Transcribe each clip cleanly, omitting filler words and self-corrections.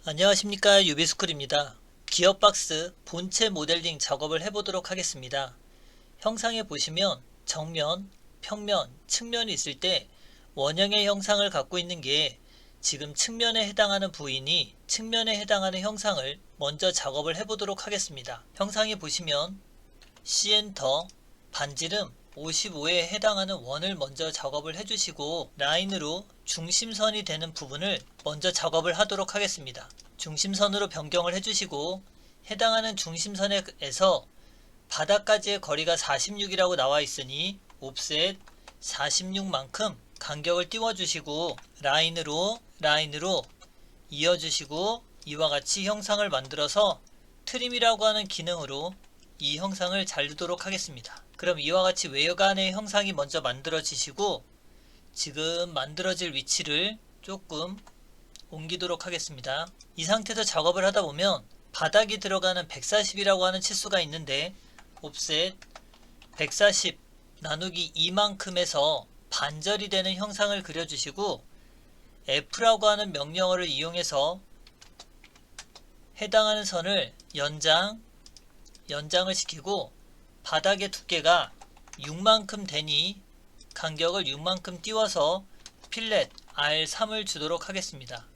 안녕하십니까, 유비스쿨입니다. 기어박스 본체 모델링 작업을 해보도록 하겠습니다. 형상에 보시면 정면, 평면, 측면이 있을 때 원형의 형상을 갖고 있는 게 지금 측면에 해당하는 부위니 측면에 해당하는 형상을 먼저 작업을 해보도록 하겠습니다. 형상에 보시면 C엔터, 반지름 55에 해당하는 원을 먼저 작업을 해주시고 라인으로 중심선이 되는 부분을 먼저 작업을 하도록 하겠습니다. 중심선으로 변경을 해주시고 해당하는 중심선에서 바닥까지의 거리가 46이라고 나와 있으니 옵셋 46만큼 간격을 띄워주시고 라인으로 이어주시고 이와 같이 형상을 만들어서 트림이라고 하는 기능으로 이 형상을 자르도록 하겠습니다. 그럼 이와 같이 외관의 형상이 먼저 만들어지시고 지금 만들어질 위치를 조금 옮기도록 하겠습니다. 이 상태에서 작업을 하다 보면 바닥이 들어가는 140이라고 하는 치수가 있는데 옵셋 140 나누기 2만큼에서 반절이 되는 형상을 그려주시고 F라고 하는 명령어를 이용해서 해당하는 선을 연장을 시키고 바닥의 두께가 6만큼 되니 간격을 6만큼 띄워서 필렛 R3을 주도록 하겠습니다.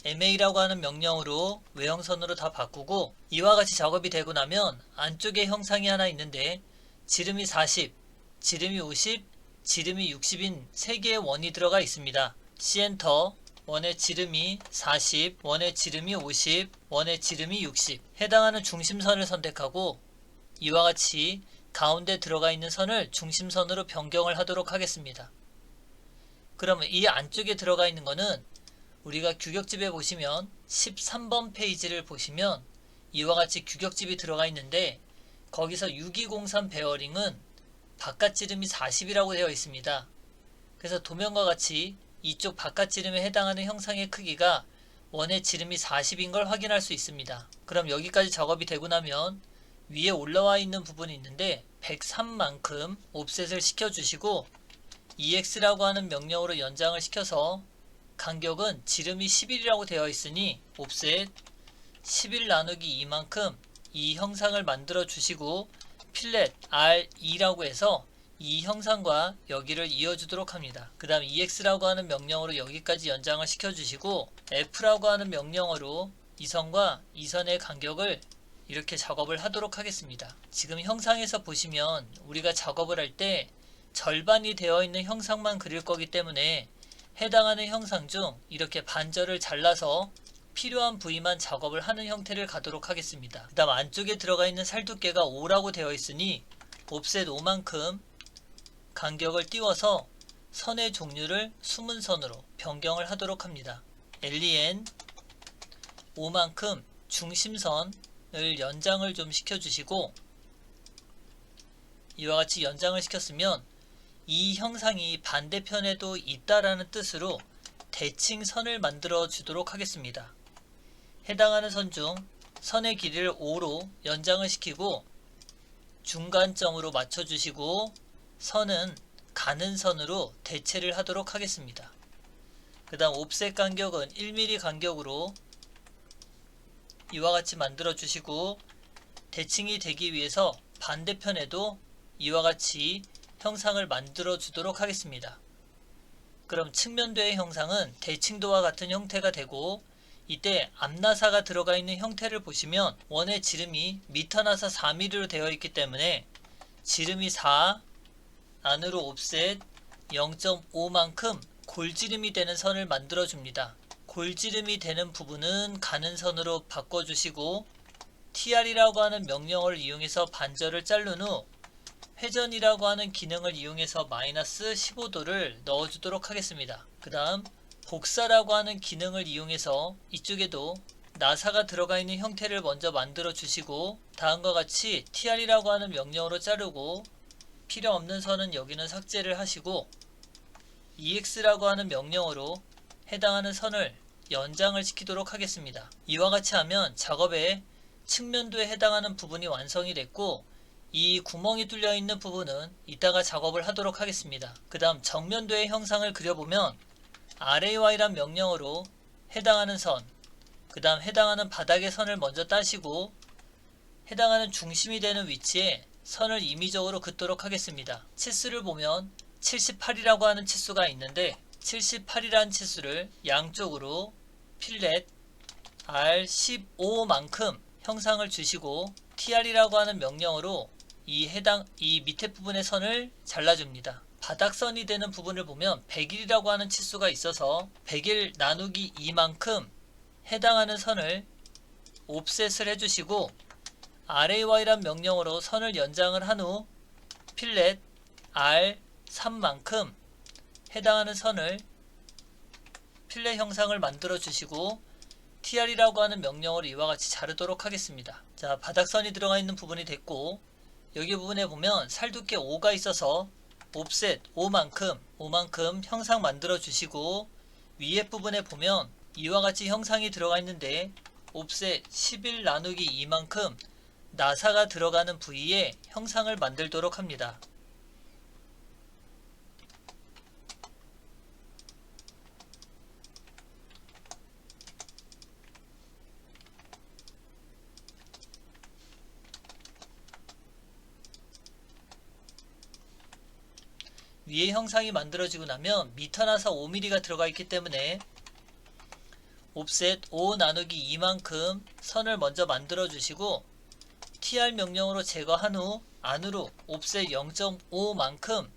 MA라고 하는 명령으로 외형선으로 다 바꾸고 이와 같이 작업이 되고 나면 안쪽에 형상이 하나 있는데 지름이 40, 지름이 50, 지름이 60인 3개의 원이 들어가 있습니다. C엔터, 원의 지름이 40, 원의 지름이 50, 원의 지름이 60. 해당하는 중심선을 선택하고 이와 같이 가운데 들어가 있는 선을 중심선으로 변경을 하도록 하겠습니다. 그러면 이 안쪽에 들어가 있는 거는 우리가 규격집에 보시면 13번 페이지를 보시면 이와 같이 규격집이 들어가 있는데 거기서 6203 베어링은 바깥 지름이 40이라고 되어 있습니다. 그래서 도면과 같이 이쪽 바깥 지름에 해당하는 형상의 크기가 원의 지름이 40인 걸 확인할 수 있습니다. 그럼 여기까지 작업이 되고 나면 위에 올라와 있는 부분이 있는데 103만큼 옵셋을 시켜주시고 EX라고 하는 명령으로 연장을 시켜서 간격은 지름이 11이라고 되어 있으니 옵셋 11 나누기 2만큼 이 형상을 만들어 주시고 필렛 R2라고 해서 이 형상과 여기를 이어주도록 합니다. 그 다음 EX라고 하는 명령어로 여기까지 연장을 시켜주시고 F라고 하는 명령어로 이 선과 이 선의 간격을 이렇게 작업을 하도록 하겠습니다. 지금 형상에서 보시면 우리가 작업을 할 때 절반이 되어 있는 형상만 그릴 거기 때문에 해당하는 형상 중 이렇게 반절을 잘라서 필요한 부위만 작업을 하는 형태를 가도록 하겠습니다. 그 다음 안쪽에 들어가 있는 살 두께가 5라고 되어 있으니 옵셋 5만큼 간격을 띄워서 선의 종류를 숨은선으로 변경을 하도록 합니다. LEN 5만큼 중심선을 연장을 좀 시켜주시고 이와 같이 연장을 시켰으면 이 형상이 반대편에도 있다라는 뜻으로 대칭선을 만들어 주도록 하겠습니다. 해당하는 선 중 선의 길이를 5로 연장을 시키고 중간점으로 맞춰주시고 선은 가는 선으로 대체를 하도록 하겠습니다. 그 다음 옵셋 간격은 1mm 간격으로 이와 같이 만들어 주시고 대칭이 되기 위해서 반대편에도 이와 같이 형상을 만들어 주도록 하겠습니다. 그럼 측면도의 형상은 대칭도와 같은 형태가 되고 이때 앞나사가 들어가 있는 형태를 보시면 원의 지름이 미터나사 4mm로 되어 있기 때문에 지름이 4 안으로 옵셋 0.5만큼 골지름이 되는 선을 만들어 줍니다. 골지름이 되는 부분은 가는 선으로 바꿔주시고 TR이라고 하는 명령어를 이용해서 반절을 자른 후 회전이라고 하는 기능을 이용해서 마이너스 15도를 넣어주도록 하겠습니다. 그 다음 복사라고 하는 기능을 이용해서 이쪽에도 나사가 들어가 있는 형태를 먼저 만들어 주시고 다음과 같이 TR이라고 하는 명령어로 자르고 필요 없는 선은 여기는 삭제를 하시고 EX라고 하는 명령어로 해당하는 선을 연장을 시키도록 하겠습니다. 이와 같이 하면 작업의 측면도에 해당하는 부분이 완성이 됐고 이 구멍이 뚫려 있는 부분은 이따가 작업을 하도록 하겠습니다. 그 다음 정면도의 형상을 그려보면 RAY란 명령어로 해당하는 선 그 다음 해당하는 바닥의 선을 먼저 따시고 해당하는 중심이 되는 위치에 선을 임의적으로 긋도록 하겠습니다. 치수를 보면 78이라고 하는 치수가 있는데 78이라는 치수를 양쪽으로 필렛 R15만큼 형상을 주시고 TR이라고 하는 명령으로 이 밑에 부분의 선을 잘라줍니다. 바닥선이 되는 부분을 보면 100일이라고 하는 치수가 있어서 100일 나누기 2만큼 해당하는 선을 옵셋을 해주시고 RAY란 명령으로 선을 연장을 한 후 필렛 R3만큼 해당하는 선을 필렛 형상을 만들어 주시고 TR이라고 하는 명령으로 이와 같이 자르도록 하겠습니다. 자, 바닥선이 들어가 있는 부분이 됐고 여기 부분에 보면 살두께 5가 있어서 옵셋 5만큼 형상 만들어 주시고 위에 부분에 보면 이와 같이 형상이 들어가 있는데 옵셋 11 나누기 2만큼 나사가 들어가는 부위에 형상을 만들도록 합니다. 위에 형상이 만들어지고 나면 미터 나사 5mm가 들어가 있기 때문에 옵셋 5 나누기 2만큼 선을 먼저 만들어 주시고 TR 명령으로 제거한 후 안으로 옵셋 0.5만큼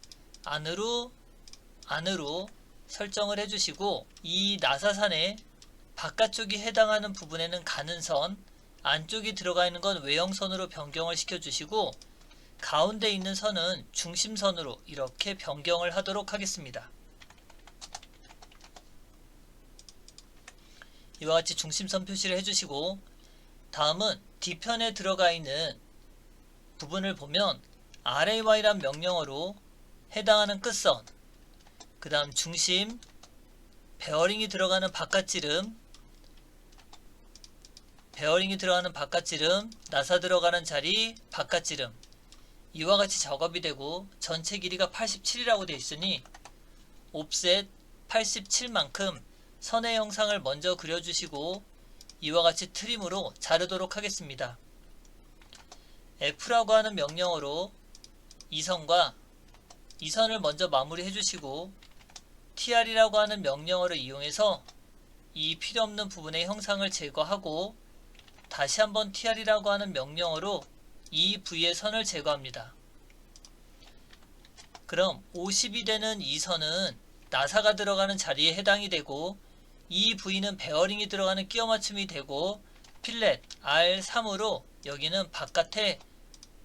안으로 설정을 해주시고 이 나사산의 바깥쪽이 해당하는 부분에는 가는 선, 안쪽이 들어가 있는 건 외형선으로 변경을 시켜주시고 가운데 있는 선은 중심선으로 이렇게 변경을 하도록 하겠습니다. 이와 같이 중심선 표시를 해주시고 다음은 뒤편에 들어가 있는 부분을 보면 RAY란 명령어로 해당하는 끝선, 그 다음 중심, 베어링이 들어가는 바깥지름, 나사 들어가는 자리, 바깥지름 이와 같이 작업이 되고 전체 길이가 87이라고 되어 있으니 옵셋 87만큼 선의 형상을 먼저 그려주시고 이와 같이 트림으로 자르도록 하겠습니다. F라고 하는 명령어로 이 선과 이 선을 먼저 마무리 해주시고 TR이라고 하는 명령어를 이용해서 이 필요없는 부분의 형상을 제거하고 다시 한번 TR이라고 하는 명령어로 이 부위의 선을 제거합니다. 그럼 50이 되는 이 선은 나사가 들어가는 자리에 해당이 되고 이 부위는 베어링이 들어가는 끼워 맞춤이 되고 필렛 R3으로 여기는 바깥에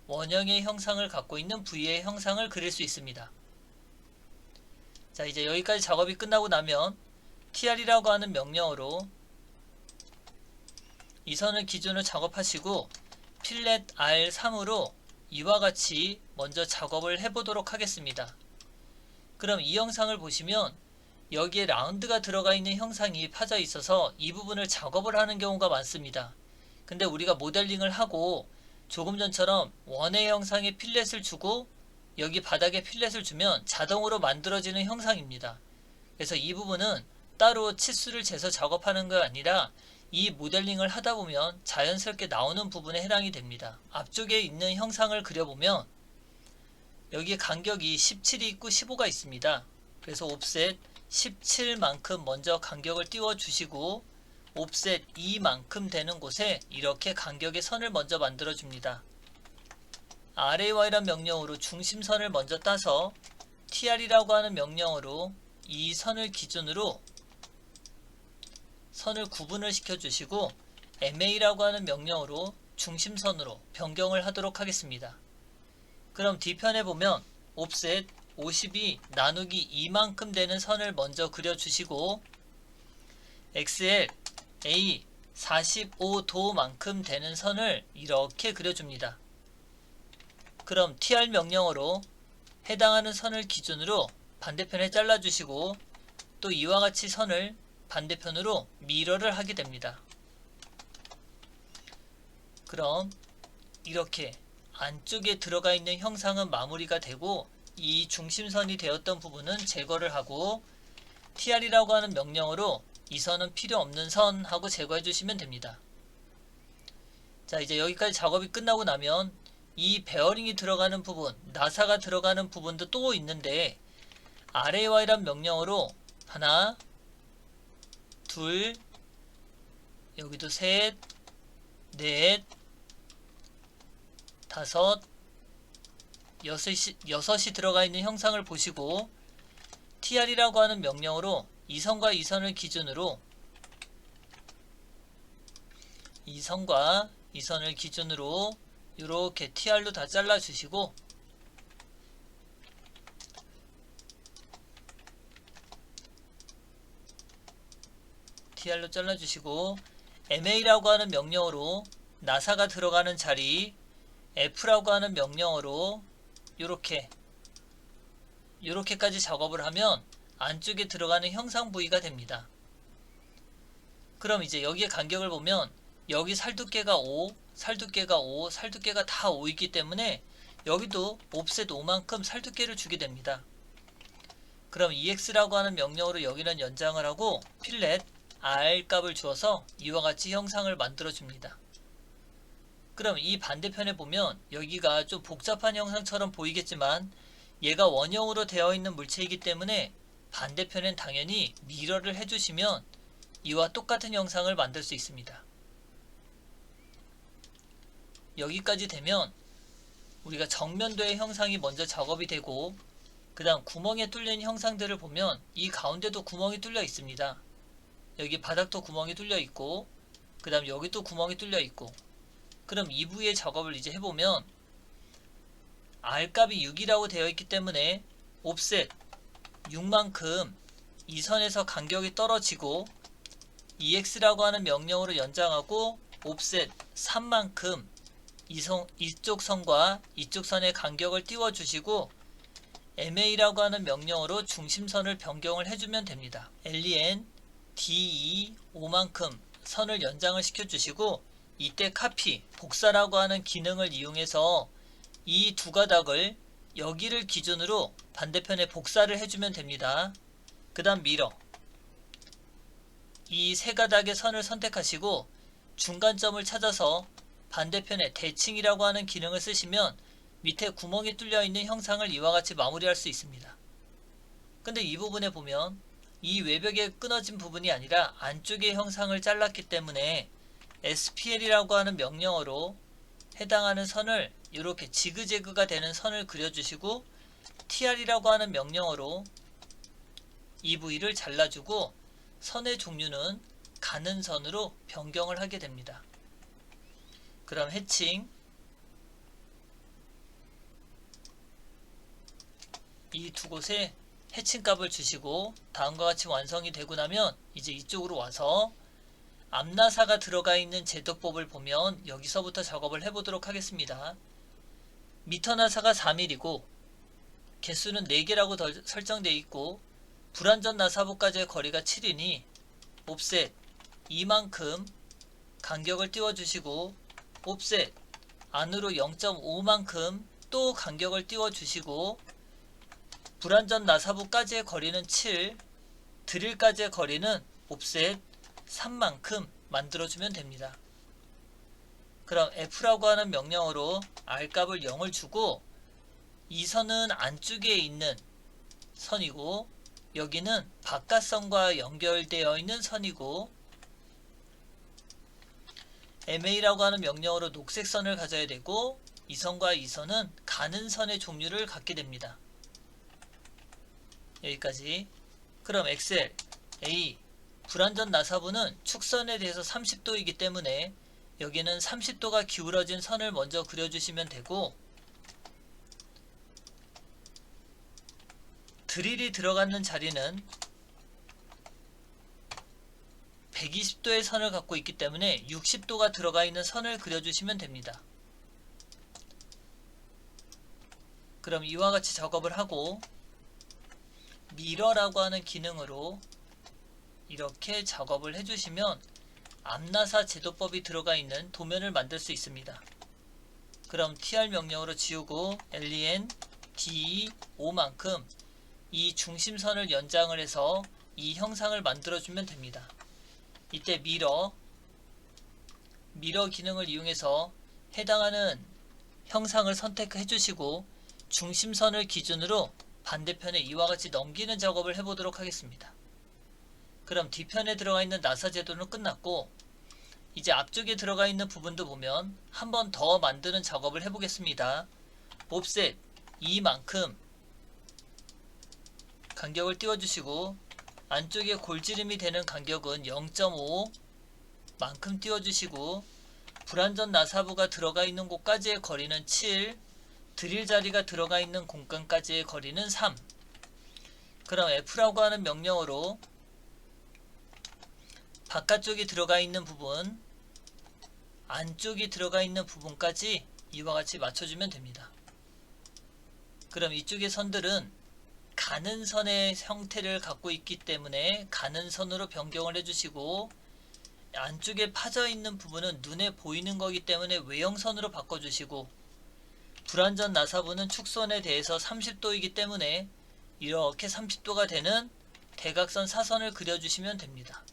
원형의 형상을 갖고 있는 부위의 형상을 그릴 수 있습니다. 자, 이제 여기까지 작업이 끝나고 나면 TR이라고 하는 명령어로 이 선을 기준으로 작업하시고 필렛 R3으로 이와 같이 먼저 작업을 해보도록 하겠습니다. 그럼 이 영상을 보시면 여기에 라운드가 들어가 있는 형상이 파져 있어서 이 부분을 작업을 하는 경우가 많습니다. 근데 우리가 모델링을 하고 조금 전처럼 원의 형상에 필렛을 주고 여기 바닥에 필렛을 주면 자동으로 만들어지는 형상입니다. 그래서 이 부분은 따로 치수를 재서 작업하는 게 아니라 이 모델링을 하다 보면 자연스럽게 나오는 부분에 해당이 됩니다. 앞쪽에 있는 형상을 그려보면 여기 간격이 17이 있고 15가 있습니다. 그래서 옵셋 17만큼 먼저 간격을 띄워 주시고 옵셋 2만큼 되는 곳에 이렇게 간격의 선을 먼저 만들어 줍니다. RAY란 명령으로 중심선을 먼저 따서 TR이라고 하는 명령으로 이 선을 기준으로 선을 구분을 시켜 주시고 MA라고 하는 명령으로 중심선으로 변경을 하도록 하겠습니다. 그럼 뒤편에 보면 옵셋 52 나누기 2만큼 되는 선을 먼저 그려주시고 XL A 45도만큼 되는 선을 이렇게 그려줍니다. 그럼 TR 명령어로 해당하는 선을 기준으로 반대편에 잘라주시고 또 이와 같이 선을 반대편으로 미러를 하게 됩니다. 그럼 이렇게 안쪽에 들어가 있는 형상은 마무리가 되고 이 중심선이 되었던 부분은 제거를 하고 TR이라고 하는 명령어로 이 선은 필요 없는 선 하고 제거해 주시면 됩니다. 자, 이제 여기까지 작업이 끝나고 나면 이 베어링이 들어가는 부분, 나사가 들어가는 부분도 또 있는데 RAY란 명령어로 하나, 둘, 여기도 셋, 넷, 다섯, 여섯이 들어가 있는 형상을 보시고 TR이라고 하는 명령어로 이 선과 이 선을 기준으로 이 선과 이 선을 기준으로 이렇게 TR로 다 잘라 주시고 TR로 잘라 주시고 MA라고 하는 명령어로 나사가 들어가는 자리 F라고 하는 명령어로 요렇게까지 작업을 하면 안쪽에 들어가는 형상 부위가 됩니다. 그럼 이제 여기에 간격을 보면 여기 살두께가 5, 살두께가 5, 살두께가 다 5이기 때문에 여기도 옵셋 5만큼 살두께를 주게 됩니다. 그럼 EX라고 하는 명령으로 여기는 연장을 하고 필렛 R 값을 주어서 이와 같이 형상을 만들어 줍니다. 그럼 이 반대편에 보면 여기가 좀 복잡한 형상처럼 보이겠지만 얘가 원형으로 되어 있는 물체이기 때문에 반대편엔 당연히 미러를 해주시면 이와 똑같은 형상을 만들 수 있습니다. 여기까지 되면 우리가 정면도의 형상이 먼저 작업이 되고 그 다음 구멍에 뚫린 형상들을 보면 이 가운데도 구멍이 뚫려 있습니다. 여기 바닥도 구멍이 뚫려 있고 그 다음 여기도 구멍이 뚫려 있고 그럼 이 부위의 작업을 이제 해보면 R값이 6이라고 되어 있기 때문에 옵셋 6만큼 이 선에서 간격이 떨어지고 EX라고 하는 명령으로 연장하고 옵셋 3만큼 이쪽 선과 이쪽 선의 간격을 띄워주시고 MA라고 하는 명령어로 중심선을 변경을 해주면 됩니다. LEN DE 5만큼 선을 연장을 시켜주시고 이때 카피, 복사라고 하는 기능을 이용해서 이 두 가닥을 여기를 기준으로 반대편에 복사를 해주면 됩니다. 그 다음 미러 이 세 가닥의 선을 선택하시고 중간점을 찾아서 반대편에 대칭이라고 하는 기능을 쓰시면 밑에 구멍이 뚫려 있는 형상을 이와 같이 마무리할 수 있습니다. 근데 이 부분에 보면 이 외벽에 끊어진 부분이 아니라 안쪽의 형상을 잘랐기 때문에 SPL이라고 하는 명령어로 해당하는 선을 이렇게 지그재그가 되는 선을 그려주시고 TR이라고 하는 명령어로 이 부위를 잘라주고 선의 종류는 가는 선으로 변경을 하게 됩니다. 그럼 해칭 이 두 곳에 해칭 값을 주시고 다음과 같이 완성이 되고 나면 이제 이쪽으로 와서 앞나사가 들어가 있는 제도법을 보면 여기서부터 작업을 해보도록 하겠습니다. 미터 나사가 4mm고 개수는 4개라고 설정되어 있고 불완전 나사부까지의 거리가 7이니 옵셋 2만큼 간격을 띄워주시고 옵셋 안으로 0.5만큼 또 간격을 띄워주시고 불완전 나사부까지의 거리는 7, 드릴까지의 거리는 옵셋 3만큼 만들어주면 됩니다. 그럼 F라고 하는 명령어로 R값을 0을 주고 이 선은 안쪽에 있는 선이고 여기는 바깥선과 연결되어 있는 선이고 MA라고 하는 명령어로 녹색 선을 가져야 되고 이 선과 이 선은 가는 선의 종류를 갖게 됩니다. 여기까지. 그럼 XL, A, 불완전 나사부는 축선에 대해서 30도이기 때문에 여기는 30도가 기울어진 선을 먼저 그려주시면 되고 드릴이 들어가는 자리는 120도의 선을 갖고 있기 때문에 60도가 들어가 있는 선을 그려주시면 됩니다. 그럼 이와 같이 작업을 하고 미러라고 하는 기능으로 이렇게 작업을 해주시면 앞나사 제도법이 들어가 있는 도면을 만들 수 있습니다. 그럼 TR 명령으로 지우고 LEN DE 5만큼 이 중심선을 연장을 해서 이 형상을 만들어주면 됩니다. 이때 미러 기능을 이용해서 해당하는 형상을 선택해 주시고 중심선을 기준으로 반대편에 이와 같이 넘기는 작업을 해보도록 하겠습니다. 그럼 뒤편에 들어가 있는 나사 제도는 끝났고, 이제 앞쪽에 들어가 있는 부분도 보면 한 번 더 만드는 작업을 해보겠습니다. 옵셋 2만큼 간격을 띄워주시고, 안쪽에 골지름이 되는 간격은 0.5 만큼 띄워주시고, 불완전 나사부가 들어가 있는 곳까지의 거리는 7, 드릴 자리가 들어가 있는 공간까지의 거리는 3. 그럼 F라고 하는 명령어로 바깥쪽이 들어가 있는 부분, 안쪽이 들어가 있는 부분까지 이와 같이 맞춰주면 됩니다. 그럼 이쪽의 선들은 가는 선의 형태를 갖고 있기 때문에 가는 선으로 변경을 해주시고, 안쪽에 파져 있는 부분은 눈에 보이는 거기 때문에 외형선으로 바꿔주시고, 불완전 나사부는 축선에 대해서 30도이기 때문에 이렇게 30도가 되는 대각선 사선을 그려주시면 됩니다.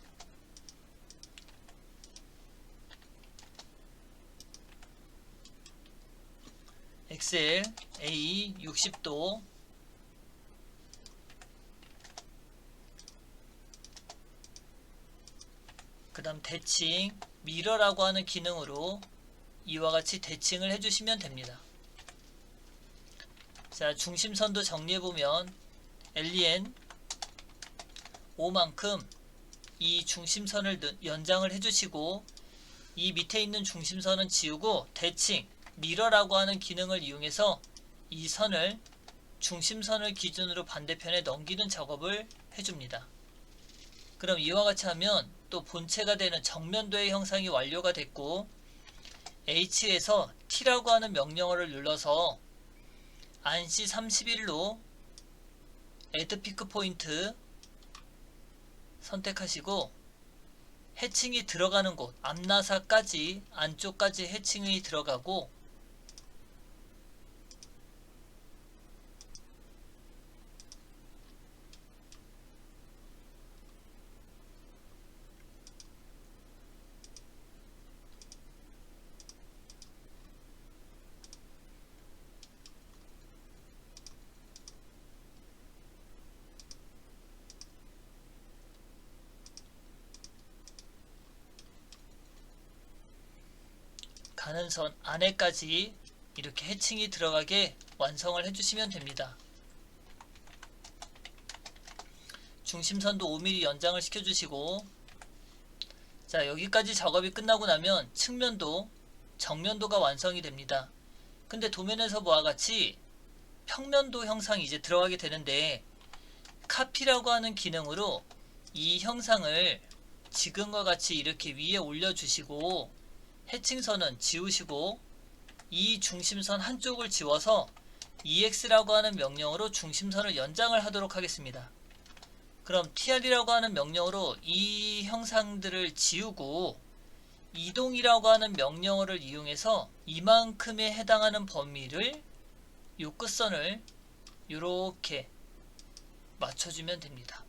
엑셀 A 60도, 그 다음 대칭 미러라고 하는 기능으로 이와 같이 대칭을 해주시면 됩니다. 자, 중심선도 정리해보면 LEN 5만큼 이 중심선을 연장을 해주시고, 이 밑에 있는 중심선은 지우고 대칭 미러라고 하는 기능을 이용해서 이 선을 중심선을 기준으로 반대편에 넘기는 작업을 해줍니다. 그럼 이와 같이 하면 또 본체가 되는 정면도의 형상이 완료가 됐고, H에서 T라고 하는 명령어를 눌러서 안시 31로 Add Pick Point 선택하시고, 해칭이 들어가는 곳 앞나사까지 안쪽까지 해칭이 들어가고, 가는 선 안에까지 이렇게 해칭이 들어가게 완성을 해주시면 됩니다. 중심선도 5mm 연장을 시켜주시고, 자, 여기까지 작업이 끝나고 나면 측면도 정면도가 완성이 됩니다. 근데 도면에서 보아 같이 평면도 형상이 이제 들어가게 되는데, 카피라고 하는 기능으로 이 형상을 지금과 같이 이렇게 위에 올려주시고, 해칭선은 지우시고, 이 중심선 한쪽을 지워서 EX라고 하는 명령으로 중심선을 연장을 하도록 하겠습니다. 그럼 TR이라고 하는 명령으로 이 형상들을 지우고, 이동이라고 하는 명령어를 이용해서 이만큼에 해당하는 범위를 요 끝선을 이렇게 맞춰주면 됩니다.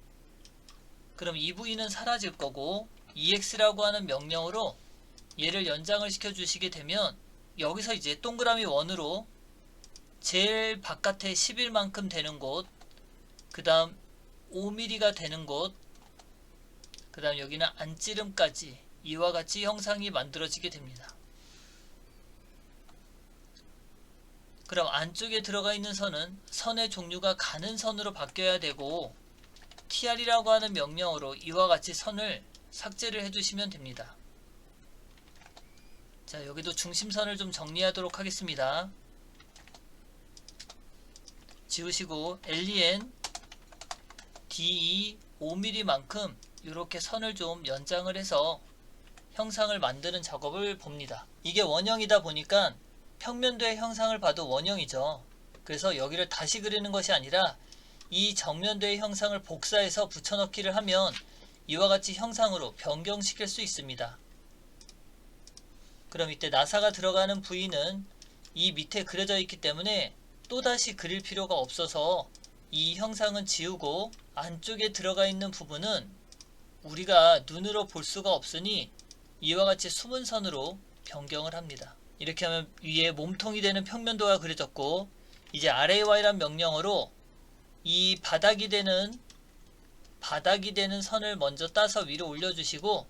그럼 이 부위는 사라질 거고, EX라고 하는 명령으로 얘를 연장을 시켜 주시게 되면 여기서 이제 동그라미 원으로 제일 바깥에 11만큼 되는 곳, 그 다음 5mm가 되는 곳, 그 다음 여기는 안찌름까지 이와 같이 형상이 만들어지게 됩니다. 그럼 안쪽에 들어가 있는 선은 선의 종류가 가는 선으로 바뀌어야 되고, TR이라고 하는 명령어로 이와 같이 선을 삭제를 해주시면 됩니다. 자, 여기도 중심선을 좀 정리하도록 하겠습니다. 지우시고 LEN DE 5mm만큼 이렇게 선을 좀 연장을 해서 형상을 만드는 작업을 봅니다. 이게 원형이다 보니까 평면도의 형상을 봐도 원형이죠. 그래서 여기를 다시 그리는 것이 아니라 이 정면도의 형상을 복사해서 붙여넣기를 하면 이와 같이 형상으로 변경시킬 수 있습니다. 그럼 이때 나사가 들어가는 부위는 이 밑에 그려져 있기 때문에 또다시 그릴 필요가 없어서 이 형상은 지우고, 안쪽에 들어가 있는 부분은 우리가 눈으로 볼 수가 없으니 이와 같이 숨은 선으로 변경을 합니다. 이렇게 하면 위에 몸통이 되는 평면도가 그려졌고, 이제 RAY란 명령어로 이 바닥이 되는 선을 먼저 따서 위로 올려주시고,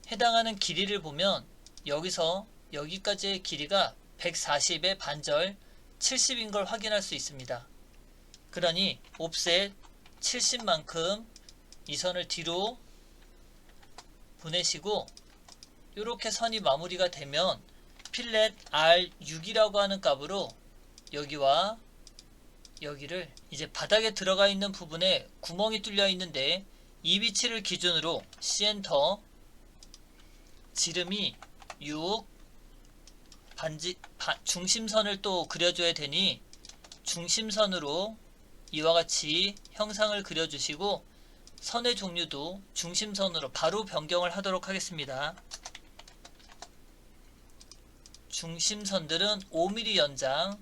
해당하는 길이를 보면 여기서 여기까지의 길이가 140의 반절 70인 걸 확인할 수 있습니다. 그러니 옵셋 70만큼 이 선을 뒤로 보내시고, 이렇게 선이 마무리가 되면 필렛 R6이라고 하는 값으로 여기와 여기를 이제 바닥에 들어가 있는 부분에 구멍이 뚫려 있는데, 이 위치를 기준으로 C엔터, 지름이 6, 중심선을 또 그려줘야 되니 중심선으로 이와 같이 형상을 그려주시고, 선의 종류도 중심선으로 바로 변경을 하도록 하겠습니다. 중심선들은 5mm 연장,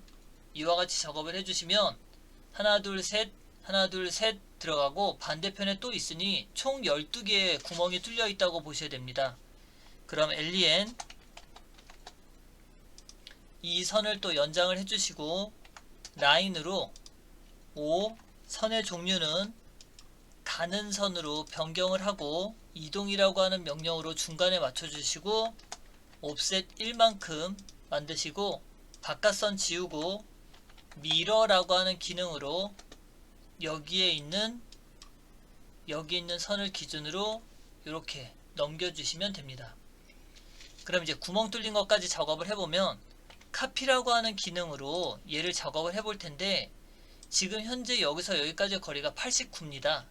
이와 같이 작업을 해주시면 하나 둘 셋 들어가고, 반대편에 또 있으니 총 12개의 구멍이 뚫려 있다고 보셔야 됩니다. 그럼 LEN 이 선을 또 연장을 해주시고, 라인으로 5, 선의 종류는 가는 선으로 변경을 하고, 이동이라고 하는 명령으로 중간에 맞춰주시고, 옵셋 1만큼 만드시고, 바깥선 지우고 미러라고 하는 기능으로 여기 있는 선을 기준으로 이렇게 넘겨주시면 됩니다. 그럼 이제 구멍 뚫린 것까지 작업을 해보면 카피라고 하는 기능으로 얘를 작업을 해볼 텐데, 지금 현재 여기서 여기까지 거리가 89입니다.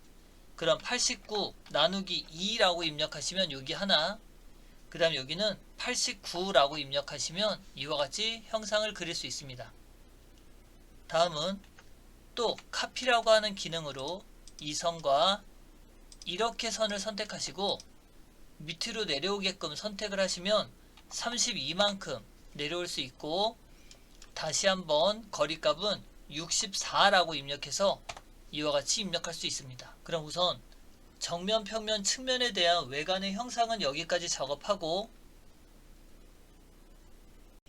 그럼 89 나누기 2라고 입력하시면 여기 하나, 그 다음 여기는 89라고 입력하시면 이와 같이 형상을 그릴 수 있습니다. 다음은 또 카피라고 하는 기능으로 이 선과 이렇게 선을 선택하시고 밑으로 내려오게끔 선택을 하시면 32만큼 내려올 수 있고, 다시 한번 거리값은 64라고 입력해서 이와 같이 입력할 수 있습니다. 그럼 우선 정면, 평면, 측면에 대한 외관의 형상은 여기까지 작업하고,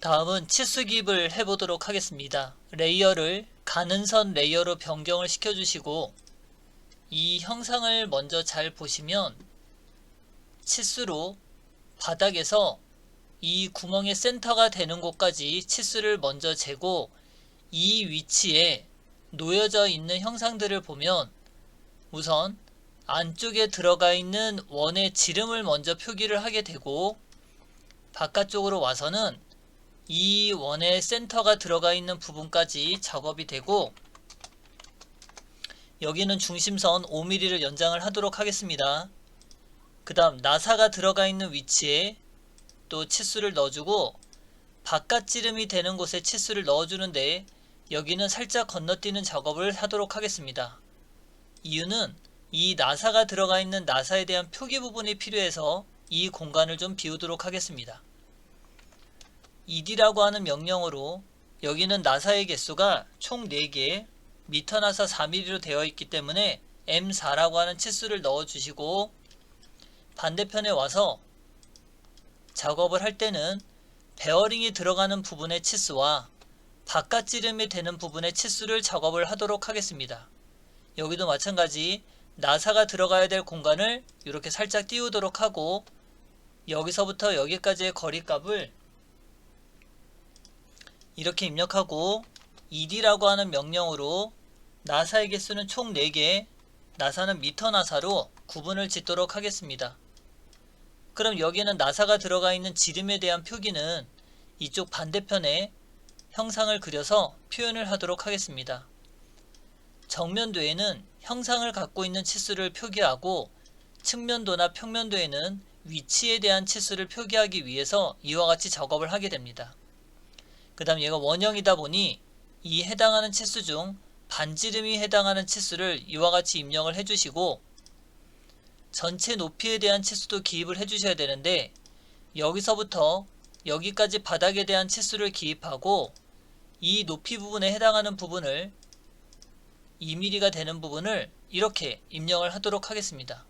다음은 치수 기입을 해보도록 하겠습니다. 레이어를 가는 선 레이어로 변경을 시켜주시고, 이 형상을 먼저 잘 보시면 치수로 바닥에서 이 구멍의 센터가 되는 곳까지 치수를 먼저 재고, 이 위치에 놓여져 있는 형상들을 보면 우선 안쪽에 들어가 있는 원의 지름을 먼저 표기를 하게 되고, 바깥쪽으로 와서는 이 원의 센터가 들어가 있는 부분까지 작업이 되고, 여기는 중심선 5mm를 연장을 하도록 하겠습니다. 그 다음 나사가 들어가 있는 위치에 또 치수를 넣어주고, 바깥 지름이 되는 곳에 치수를 넣어주는데 여기는 살짝 건너뛰는 작업을 하도록 하겠습니다. 이유는 이 나사가 들어가 있는 나사에 대한 표기 부분이 필요해서 이 공간을 좀 비우도록 하겠습니다. ed라고 하는 명령으로 여기는 나사의 개수가 총 4개, 미터 나사 4mm로 되어 있기 때문에 M4라고 하는 치수를 넣어주시고, 반대편에 와서 작업을 할 때는 베어링이 들어가는 부분의 치수와 바깥 지름이 되는 부분의 치수를 작업을 하도록 하겠습니다. 여기도 마찬가지 나사가 들어가야 될 공간을 이렇게 살짝 띄우도록 하고, 여기서부터 여기까지의 거리값을 이렇게 입력하고, ed라고 하는 명령으로 나사의 개수는 총 4개, 나사는 미터 나사로 구분을 짓도록 하겠습니다. 그럼 여기는 나사가 들어가 있는 지름에 대한 표기는 이쪽 반대편에 형상을 그려서 표현을 하도록 하겠습니다. 정면도에는 형상을 갖고 있는 치수를 표기하고, 측면도나 평면도에는 위치에 대한 치수를 표기하기 위해서 이와 같이 작업을 하게 됩니다. 그 다음 얘가 원형이다 보니 이 해당하는 치수 중 반지름이 해당하는 치수를 이와 같이 입력을 해주시고, 전체 높이에 대한 치수도 기입을 해주셔야 되는데, 여기서부터 여기까지 바닥에 대한 치수를 기입하고, 이 높이 부분에 해당하는 부분을 2mm가 되는 부분을 이렇게 입력을 하도록 하겠습니다.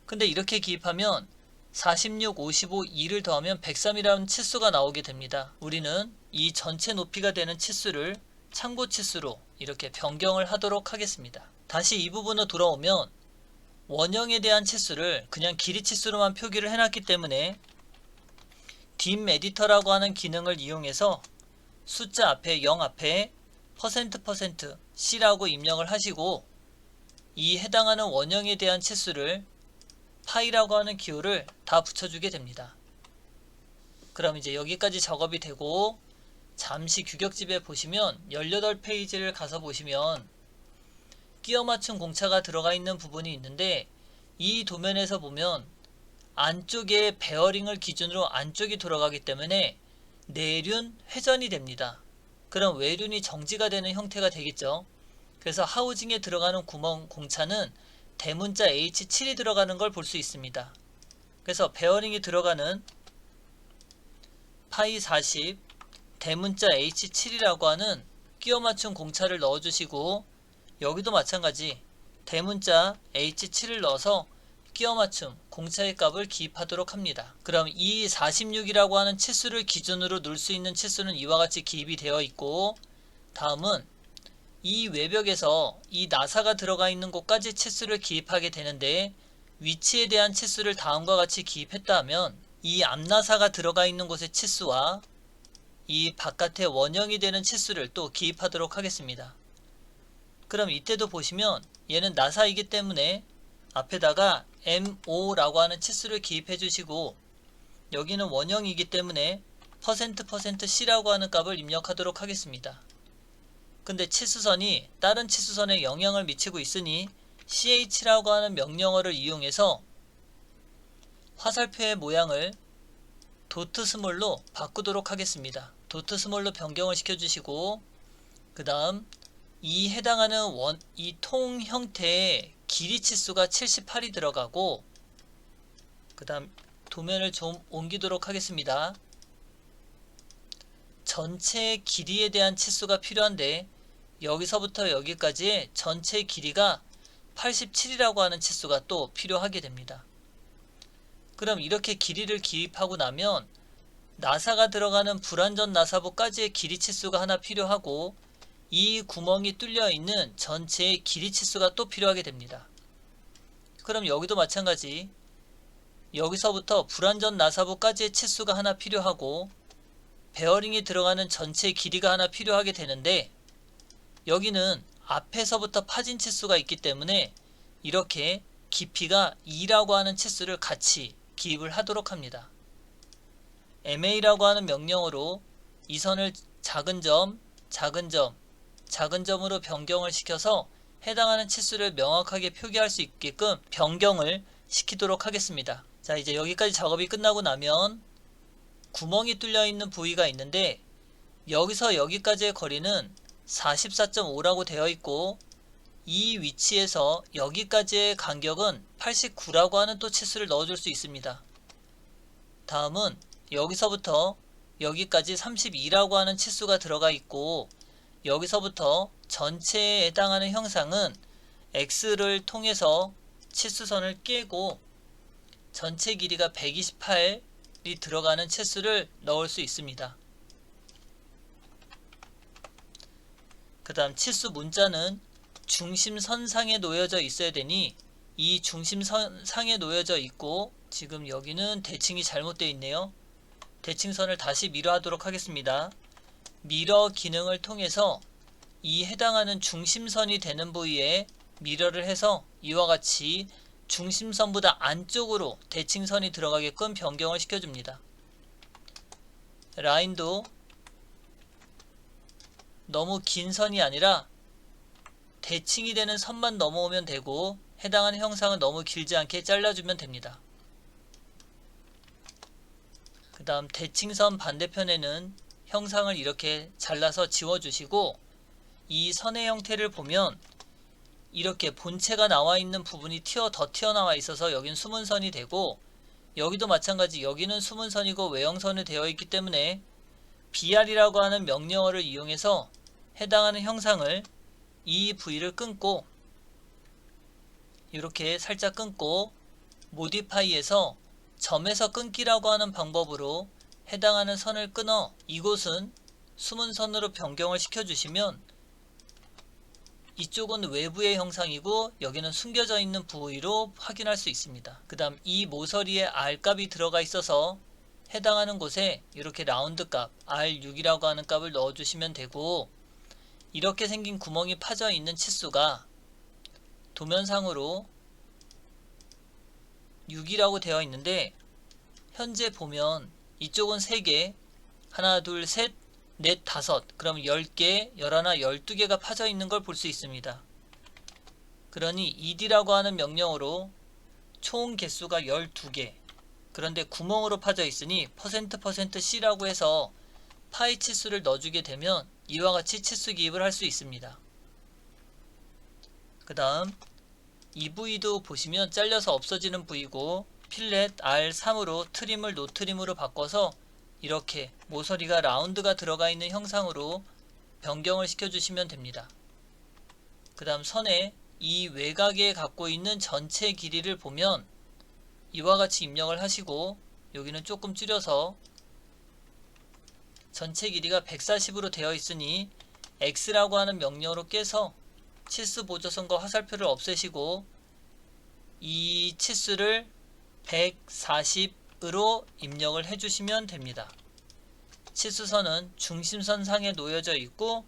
근데 이렇게 기입하면 46, 55, 2를 더하면 103이라는 치수가 나오게 됩니다. 우리는 이 전체 높이가 되는 치수를 참고 치수로 이렇게 변경을 하도록 하겠습니다. 다시 이 부분으로 돌아오면 원형에 대한 치수를 그냥 길이 치수로만 표기를 해놨기 때문에 dim 에디터라고 하는 기능을 이용해서 숫자 앞에 0 앞에 %C라고 입력을 하시고 이 해당하는 원형에 대한 치수를 파이라고 하는 기호를 다 붙여주게 됩니다. 그럼 이제 여기까지 작업이 되고 잠시 규격집에 보시면 18페이지를 가서 보시면 끼워 맞춘 공차가 들어가 있는 부분이 있는데 이 도면에서 보면 안쪽에 베어링을 기준으로 안쪽이 돌아가기 때문에 내륜 회전이 됩니다. 그럼 외륜이 정지가 되는 형태가 되겠죠. 그래서 하우징에 들어가는 구멍 공차는 대문자 H7이 들어가는 걸 볼 수 있습니다. 그래서 베어링이 들어가는 파이 40 대문자 H7이라고 하는 끼워 맞춘 공차를 넣어주시고 여기도 마찬가지 대문자 H7을 넣어서 끼워 맞춤 공차의 값을 기입하도록 합니다. 그럼 이 46이라고 하는 치수를 기준으로 넣을 수 있는 치수는 이와 같이 기입이 되어 있고, 다음은 이 외벽에서 이 나사가 들어가 있는 곳까지 치수를 기입하게 되는데 위치에 대한 치수를 다음과 같이 기입했다 하면 이 앞나사가 들어가 있는 곳의 치수와 이 바깥의 원형이 되는 치수를 또 기입하도록 하겠습니다. 그럼 이때도 보시면 얘는 나사이기 때문에 앞에다가 MO라고 하는 치수를 기입해 주시고 여기는 원형이기 때문에 %C라고 하는 값을 입력하도록 하겠습니다. 근데 치수선이 다른 치수선에 영향을 미치고 있으니 CH라고 하는 명령어를 이용해서 화살표의 모양을 도트 스몰로 바꾸도록 하겠습니다. 도트 스몰로 변경을 시켜주시고 그 다음 이 해당하는 이 통 형태의 길이 치수가 78이 들어가고 그 다음 도면을 좀 옮기도록 하겠습니다. 전체 길이에 대한 치수가 필요한데 여기서부터 여기까지의 전체 길이가 87이라고 하는 치수가 또 필요하게 됩니다. 그럼 이렇게 길이를 기입하고 나면 나사가 들어가는 불완전 나사부까지의 길이 치수가 하나 필요하고 이 구멍이 뚫려 있는 전체의 길이 치수가 또 필요하게 됩니다. 그럼 여기도 마찬가지 여기서부터 불완전 나사부까지의 치수가 하나 필요하고 베어링이 들어가는 전체 길이가 하나 필요하게 되는데 여기는 앞에서부터 파진 치수가 있기 때문에 이렇게 깊이가 2라고 하는 치수를 같이 기입을 하도록 합니다. MA라고 하는 명령어로 이 선을 작은 점, 작은 점, 작은 점으로 변경을 시켜서 해당하는 치수를 명확하게 표기할 수 있게끔 변경을 시키도록 하겠습니다. 자, 이제 여기까지 작업이 끝나고 나면 구멍이 뚫려 있는 부위가 있는데 여기서 여기까지의 거리는 44.5라고 되어 있고 이 위치에서 여기까지의 간격은 89라고 하는 또 치수를 넣어줄 수 있습니다. 다음은 여기서부터 여기까지 32라고 하는 치수가 들어가 있고 여기서부터 전체에 해당하는 형상은 X를 통해서 치수선을 깨고 전체 길이가 128이 들어가는 치수를 넣을 수 있습니다. 그 다음 치수 문자는 중심선상에 놓여져 있어야 되니 이 중심선상에 놓여져 있고 지금 여기는 대칭이 잘못되어 있네요. 대칭선을 다시 미러하도록 하겠습니다. 미러 기능을 통해서 이 해당하는 중심선이 되는 부위에 미러를 해서 이와 같이 중심선보다 안쪽으로 대칭선이 들어가게끔 변경을 시켜줍니다. 라인도 너무 긴 선이 아니라 대칭이 되는 선만 넘어오면 되고 해당하는 형상은 너무 길지 않게 잘라주면 됩니다. 그 다음 대칭선 반대편에는 형상을 이렇게 잘라서 지워주시고 이 선의 형태를 보면 이렇게 본체가 나와 있는 부분이 더 튀어나와 있어서 여긴 숨은선이 되고 여기도 마찬가지 여기는 숨은선이고 외형선이 되어 있기 때문에 BR이라고 하는 명령어를 이용해서 해당하는 형상을 이 부위를 끊고 이렇게 살짝 끊고 모디파이에서 점에서 끊기라고 하는 방법으로 해당하는 선을 끊어 이곳은 숨은 선으로 변경을 시켜주시면 이쪽은 외부의 형상이고 여기는 숨겨져 있는 부위로 확인할 수 있습니다. 그 다음 이 모서리에 R값이 들어가 있어서 해당하는 곳에 이렇게 라운드 값 R6이라고 하는 값을 넣어주시면 되고, 이렇게 생긴 구멍이 파져 있는 치수가 도면상으로 6이라고 되어 있는데, 현재 보면 이쪽은 3개, 하나 둘 셋 넷 다섯, 그럼 10개, 11, 12개가 파져 있는 걸 볼 수 있습니다. 그러니 ed라고 하는 명령으로 총 개수가 12개, 그런데 구멍으로 파져 있으니 %%C라고 해서 파이 치수를 넣어주게 되면 이와 같이 치수 기입을 할 수 있습니다. 그 다음 이 부위도 보시면 잘려서 없어지는 부위고, 필렛 R3으로 트림을 노트림으로 바꿔서 이렇게 모서리가 라운드가 들어가 있는 형상으로 변경을 시켜주시면 됩니다. 그 다음 선에 이 외곽에 갖고 있는 전체 길이를 보면 이와 같이 입력을 하시고, 여기는 조금 줄여서 전체 길이가 140으로 되어 있으니 X라고 하는 명령으로 깨서 치수 보조선과 화살표를 없애시고 이 치수를 140으로 입력을 해주시면 됩니다. 치수선은 중심선 상에 놓여져 있고,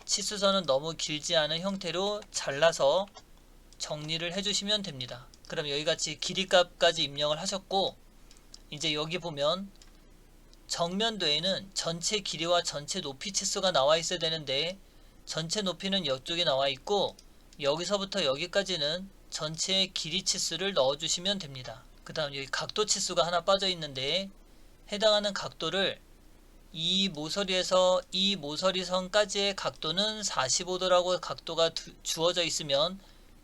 치수선은 너무 길지 않은 형태로 잘라서 정리를 해주시면 됩니다. 그럼 여기같이 길이값까지 입력을 하셨고, 이제 여기 보면 정면도에는 전체 길이와 전체 높이 치수가 나와 있어야 되는데 전체 높이는 이쪽에 나와 있고, 여기서부터 여기까지는 전체 길이 치수를 넣어주시면 됩니다. 그 다음 여기 각도 치수가 하나 빠져 있는데, 해당하는 각도를 이 모서리에서 이 모서리선까지의 각도는 45도라고 각도가 주어져 있으면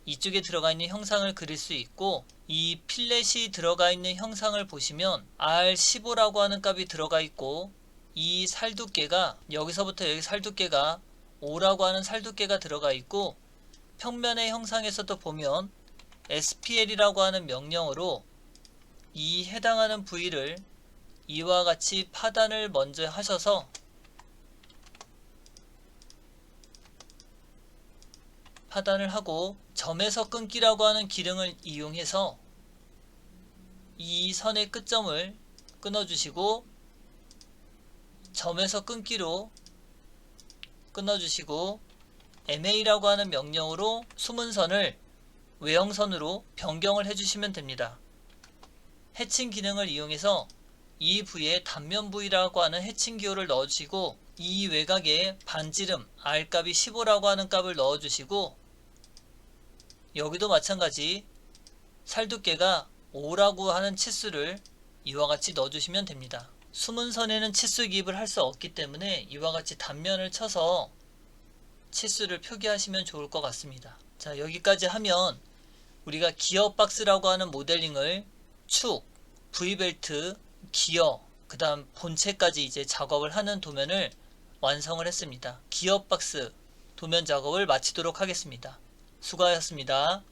이쪽에 들어가 있는 형상을 그릴 수 있고, 이 필렛이 들어가 있는 형상을 보시면 R15라고 하는 값이 들어가 있고, 이 살두께가 여기서부터 여기 살두께가 5라고 하는 살두께가 들어가 있고, 평면의 형상에서도 보면 SPL이라고 하는 명령으로 이 해당하는 부위를 이와 같이 파단을 먼저 하셔서 파단을 하고, 점에서 끊기라고 하는 기능을 이용해서 이 선의 끝점을 끊어주시고, 점에서 끊기로 끊어주시고, MA라고 하는 명령으로 숨은 선을 외형선으로 변경을 해주시면 됩니다. 해칭 기능을 이용해서 이 부위에 단면 부위라고 하는 해칭 기호를 넣어주시고, 이 외곽에 반지름 R값이 15라고 하는 값을 넣어주시고, 여기도 마찬가지 살두께가 5라고 하는 치수를 이와 같이 넣어주시면 됩니다. 숨은 선에는 치수 기입을 할 수 없기 때문에 이와 같이 단면을 쳐서 치수를 표기하시면 좋을 것 같습니다. 자, 여기까지 하면 우리가 기어 박스라고 하는 모델링을 축, V벨트, 기어, 그 다음 본체까지 이제 작업을 하는 도면을 완성을 했습니다. 기어 박스 도면 작업을 마치도록 하겠습니다. 수고하셨습니다.